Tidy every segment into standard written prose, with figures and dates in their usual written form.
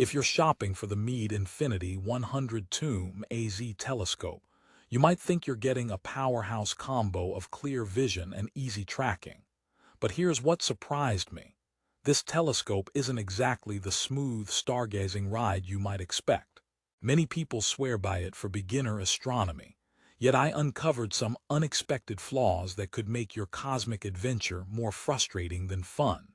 If you're shopping for the Meade Infinity 100 Tomb AZ telescope, you might think you're getting a powerhouse combo of clear vision and easy tracking. But here's what surprised me. This telescope isn't exactly the smooth stargazing ride you might expect. Many people swear by it for beginner astronomy, yet I uncovered some unexpected flaws that could make your cosmic adventure more frustrating than fun.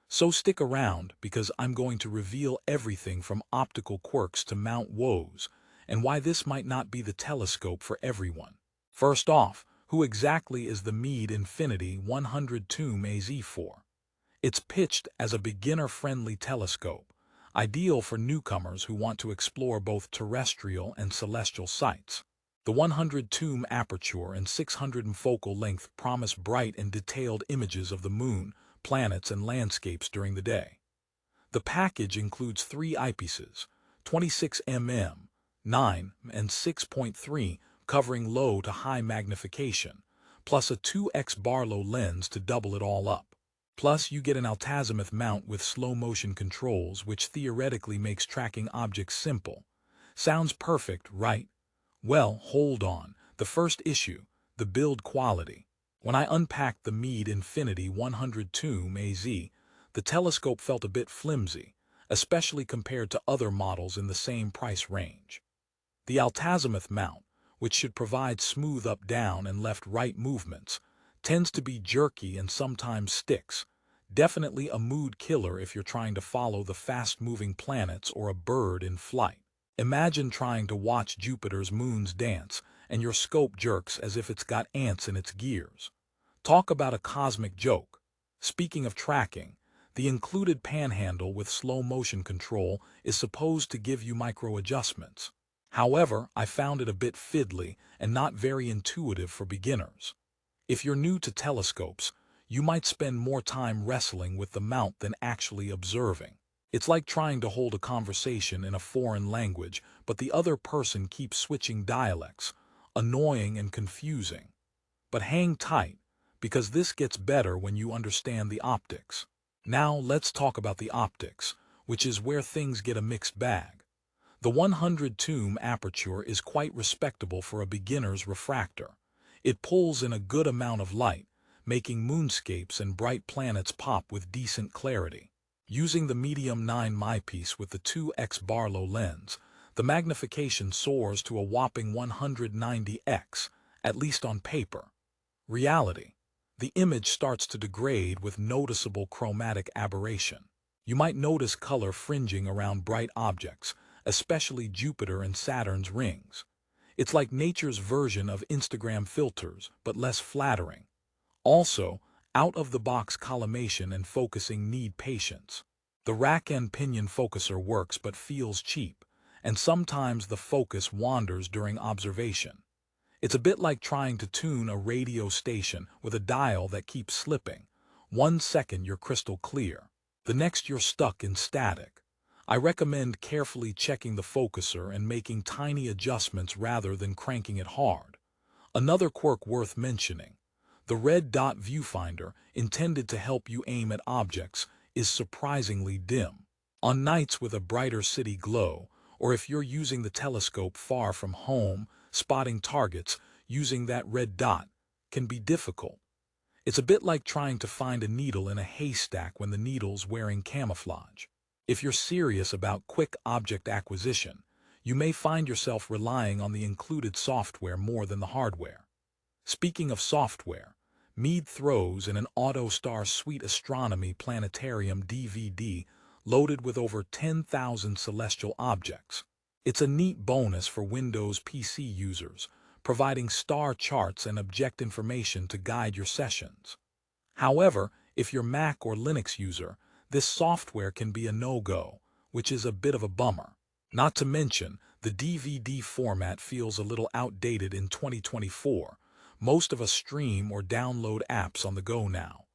So stick around, because I'm going to reveal everything from optical quirks to mount woes, and why this might not be the telescope for everyone. First off, who exactly is the Meade Infinity 100 Tomb AZ for? It's pitched as a beginner-friendly telescope, ideal for newcomers who want to explore both terrestrial and celestial sights. The 100 Tomb aperture and 600 focal length promise bright and detailed images of the moon, planets, and landscapes during the day. The package includes three eyepieces, 26 mm, 9 and 6.3, covering low to high magnification, plus a 2x Barlow lens to double it all up. Plus, you get an altazimuth mount with slow-motion controls, which theoretically makes tracking objects simple. Sounds perfect, right? Well, hold on. The first issue, the build quality. When I unpacked the Meade Infinity 100 Tomb AZ, the telescope felt a bit flimsy, especially compared to other models in the same price range. The altazimuth mount, which should provide smooth up-down and left-right movements, tends to be jerky and sometimes sticks. Definitely a mood killer if you're trying to follow the fast-moving planets or a bird in flight. Imagine trying to watch Jupiter's moons dance, and your scope jerks as if it's got ants in its gears. Talk about a cosmic joke. Speaking of tracking, the included panhandle with slow-motion control is supposed to give you micro-adjustments. However, I found it a bit fiddly and not very intuitive for beginners. If you're new to telescopes, you might spend more time wrestling with the mount than actually observing. It's like trying to hold a conversation in a foreign language, but the other person keeps switching dialects, annoying and confusing. But hang tight, because this gets better when you understand the optics. Now let's talk about the optics, which is where things get a mixed bag. The 100 Tomb aperture is quite respectable for a beginner's refractor. It pulls in a good amount of light, making moonscapes and bright planets pop with decent clarity. Using the medium 9 eyepiece with the 2x Barlow lens, the magnification soars to a whopping 190x, at least on paper. Reality: the image starts to degrade with noticeable chromatic aberration. You might notice color fringing around bright objects, especially Jupiter and Saturn's rings. It's like nature's version of Instagram filters, but less flattering. Also, out-of-the-box collimation and focusing need patience. The rack and pinion focuser works but feels cheap, and sometimes the focus wanders during observation. It's a bit like trying to tune a radio station with a dial that keeps slipping. 1 second you're crystal clear, the next you're stuck in static. I recommend carefully checking the focuser and making tiny adjustments rather than cranking it hard. Another quirk worth mentioning: the red dot viewfinder, intended to help you aim at objects, is surprisingly dim. On nights with a brighter city glow, or if you're using the telescope far from home, spotting targets using that red dot can be difficult. It's a bit like trying to find a needle in a haystack when the needle's wearing camouflage. If you're serious about quick object acquisition, you may find yourself relying on the included software more than the hardware. Speaking of software, Meade throws in an AutoStar Suite Astronomy Planetarium DVD loaded with over 10,000 celestial objects. It's a neat bonus for Windows PC users, providing star charts and object information to guide your sessions. However, if you're Mac or Linux user, this software can be a no-go, which is a bit of a bummer. Not to mention, the DVD format feels a little outdated in 2024. Most of us stream or download apps on the go now.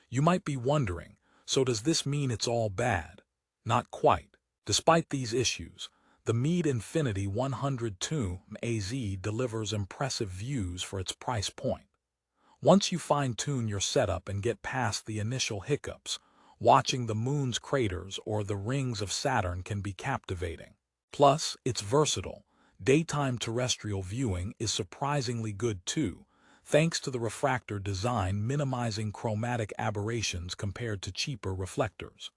You might be wondering, so does this mean it's all bad? Not quite. Despite these issues, the Meade Infinity 100 Tomb AZ delivers impressive views for its price point. Once you fine-tune your setup and get past the initial hiccups, Watching the moon's craters or the rings of Saturn can be captivating. Plus, it's versatile. Daytime terrestrial viewing is surprisingly good too, thanks to the refractor design minimizing chromatic aberrations compared to cheaper reflectors.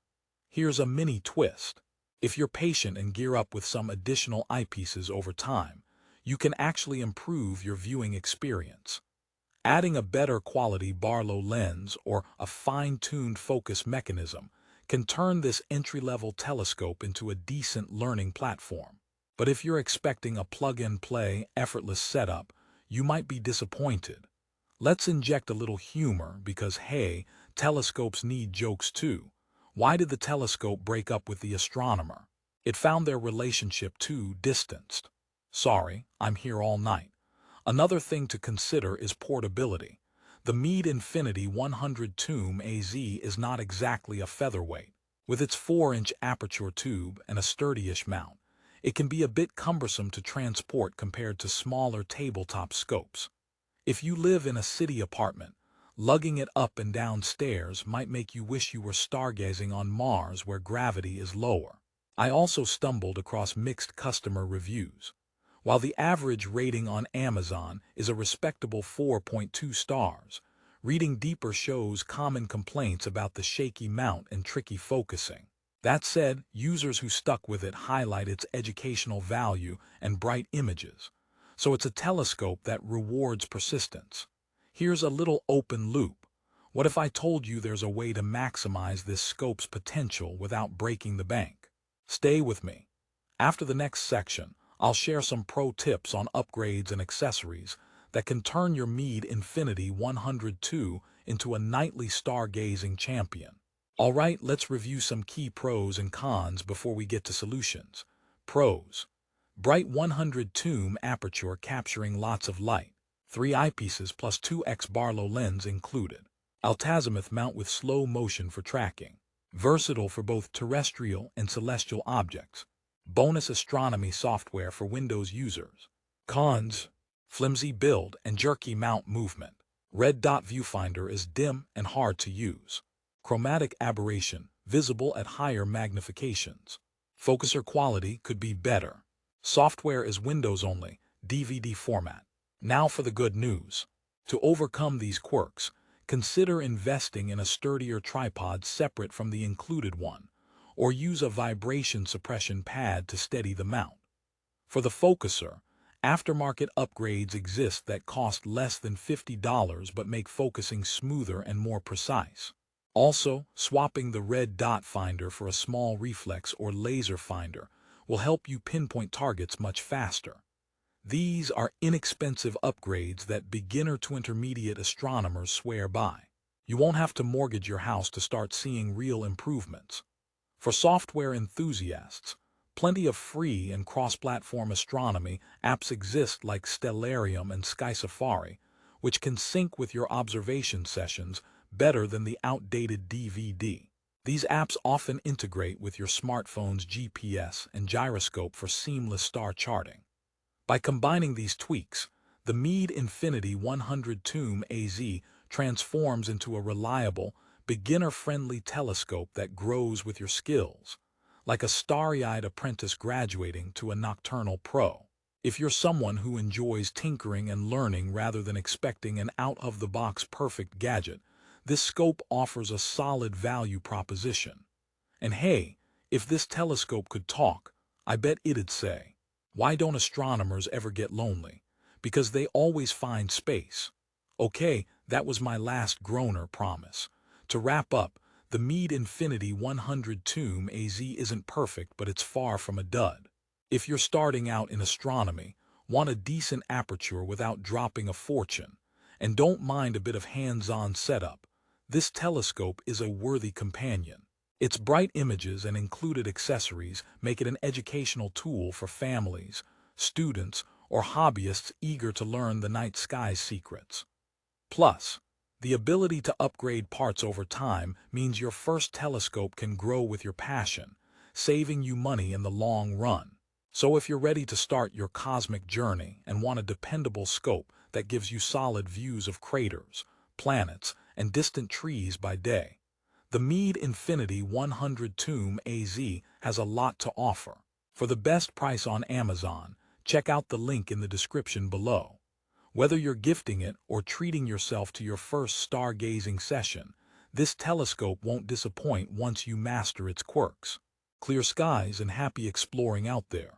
Here's a mini twist. If you're patient and gear up with some additional eyepieces over time, you can actually improve your viewing experience. Adding a better quality Barlow lens or a fine-tuned focus mechanism can turn this entry-level telescope into a decent learning platform. But if you're expecting a plug-and-play, effortless setup, you might be disappointed. Let's inject a little humor because, hey, telescopes need jokes too. Why did the telescope break up with the astronomer? It found their relationship too distanced. Sorry, I'm here all night. Another thing to consider is portability. The Meade Infinity 100 Tomb AZ is not exactly a featherweight. With its 4-inch aperture tube and a sturdyish mount, it can be a bit cumbersome to transport compared to smaller tabletop scopes. If you live in a city apartment, lugging it up and down stairs might make you wish you were stargazing on Mars where gravity is lower. I also stumbled across mixed customer reviews. While the average rating on Amazon is a respectable 4.2 stars, reading deeper shows common complaints about the shaky mount and tricky focusing. That said, users who stuck with it highlight its educational value and bright images. So it's a telescope that rewards persistence. Here's a little open loop. What if I told you there's a way to maximize this scope's potential without breaking the bank? Stay with me. After the next section, I'll share some pro tips on upgrades and accessories that can turn your Meade Infinity 102 into a nightly stargazing champion. Alright, let's review some key pros and cons before we get to solutions. Pros. Bright 100 tomb aperture capturing lots of light. 3 eyepieces plus 2x Barlow lens included. Altazimuth mount with slow motion for tracking. Versatile for both terrestrial and celestial objects. Bonus astronomy software for Windows users. Cons. Flimsy build and jerky mount movement. Red dot viewfinder is dim and hard to use. Chromatic aberration, visible at higher magnifications. Focuser quality could be better. Software is Windows only, DVD format. Now for the good news. To overcome these quirks, consider investing in a sturdier tripod separate from the included one, or use a vibration suppression pad to steady the mount. For the focuser, aftermarket upgrades exist that cost less than $50 but make focusing smoother and more precise. Also, swapping the red dot finder for a small reflex or laser finder will help you pinpoint targets much faster. These are inexpensive upgrades that beginner to intermediate astronomers swear by. You won't have to mortgage your house to start seeing real improvements. For software enthusiasts, plenty of free and cross-platform astronomy apps exist like Stellarium and Sky Safari, which can sync with your observation sessions better than the outdated DVD. These apps often integrate with your smartphone's GPS and gyroscope for seamless star charting. By combining these tweaks, the Meade Infinity 100 Tomb AZ transforms into a reliable, beginner-friendly telescope that grows with your skills, like a starry-eyed apprentice graduating to a nocturnal pro. If you're someone who enjoys tinkering and learning rather than expecting an out-of-the-box perfect gadget, this scope offers a solid value proposition. And hey, if this telescope could talk, I bet it'd say, "Why don't astronomers ever get lonely? Because they always find space." Okay, that was my last groaner promise. To wrap up, the Meade Infinity 100 Tomb AZ isn't perfect, but it's far from a dud. If you're starting out in astronomy, want a decent aperture without dropping a fortune, and don't mind a bit of hands-on setup, this telescope is a worthy companion. Its bright images and included accessories make it an educational tool for families, students, or hobbyists eager to learn the night sky's secrets. Plus, the ability to upgrade parts over time means your first telescope can grow with your passion, saving you money in the long run. So if you're ready to start your cosmic journey and want a dependable scope that gives you solid views of craters, planets, and distant trees by day, The Meade Infinity 100 Tomb AZ has a lot to offer. For the best price on Amazon, check out the link in the description below. Whether you're gifting it or treating yourself to your first stargazing session, this telescope won't disappoint once you master its quirks. Clear skies and happy exploring out there.